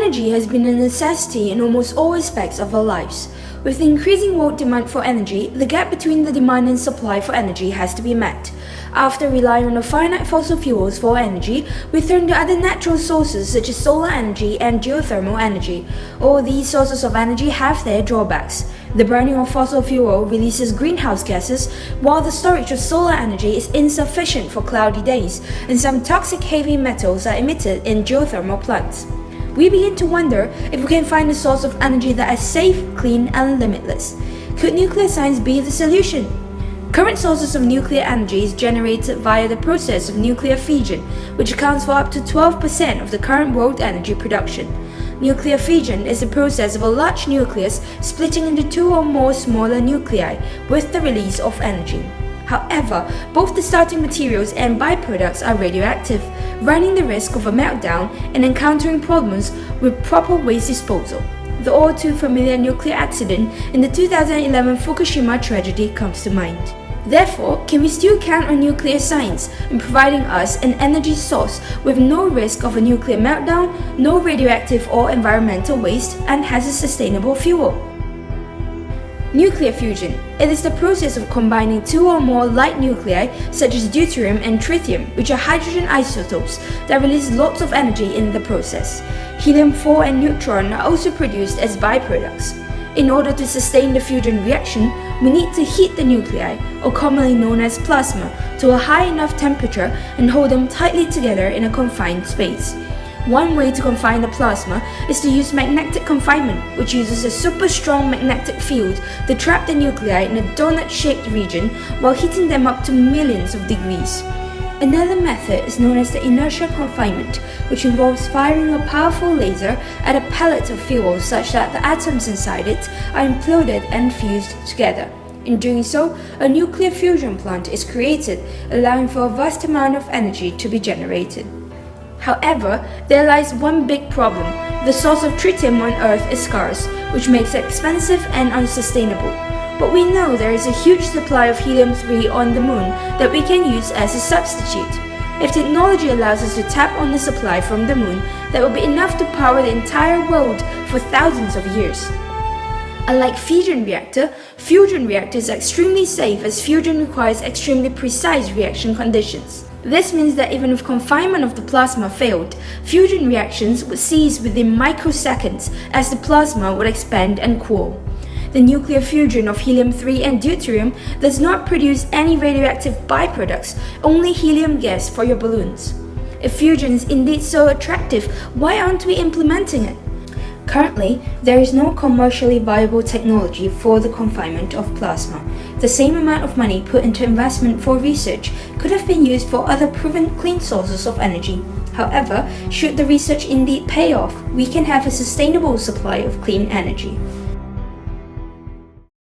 Energy has been a necessity in almost all aspects of our lives. With the increasing world demand for energy, the gap between the demand and supply for energy has to be met. After relying on the finite fossil fuels for energy, we turn to other natural sources such as solar energy and geothermal energy. All these sources of energy have their drawbacks. The burning of fossil fuel releases greenhouse gases, while the storage of solar energy is insufficient for cloudy days, and some toxic heavy metals are emitted in geothermal plants. We begin to wonder if we can find a source of energy that is safe, clean, and limitless. Could nuclear science be the solution? Current sources of nuclear energy is generated via the process of nuclear fission, which accounts for up to 12% of the current world energy production. Nuclear fission is the process of a large nucleus splitting into two or more smaller nuclei with the release of energy. However, both the starting materials and byproducts are radioactive, running the risk of a meltdown and encountering problems with proper waste disposal. The all too familiar nuclear accident in the 2011 Fukushima tragedy comes to mind. Therefore, can we still count on nuclear science in providing us an energy source with no risk of a nuclear meltdown, no radioactive or environmental waste, and has a sustainable fuel? Nuclear fusion. It is the process of combining two or more light nuclei such as deuterium and tritium, which are hydrogen isotopes that release lots of energy in the process. Helium-4 and neutron are also produced as byproducts. In order to sustain the fusion reaction, we need to heat the nuclei, or commonly known as plasma, to a high enough temperature and hold them tightly together in a confined space. One way to confine the plasma is to use magnetic confinement, which uses a super strong magnetic field to trap the nuclei in a donut-shaped region while heating them up to millions of degrees. Another method is known as the inertial confinement, which involves firing a powerful laser at a pellet of fuel such that the atoms inside it are imploded and fused together. In doing so, a nuclear fusion plant is created, allowing for a vast amount of energy to be generated. However, there lies one big problem. The source of tritium on Earth is scarce, which makes it expensive and unsustainable. But we know there is a huge supply of helium-3 on the moon that we can use as a substitute. If technology allows us to tap on the supply from the moon, that will be enough to power the entire world for thousands of years. Unlike fusion reactors are extremely safe as fusion requires extremely precise reaction conditions. This means that even if confinement of the plasma failed, fusion reactions would cease within microseconds as the plasma would expand and cool. The nuclear fusion of helium-3 and deuterium does not produce any radioactive byproducts, only helium gas for your balloons. If fusion is indeed so attractive, why aren't we implementing it? Currently, there is no commercially viable technology for the confinement of plasma. The same amount of money put into investment for research could have been used for other proven clean sources of energy. However, should the research indeed pay off, we can have a sustainable supply of clean energy.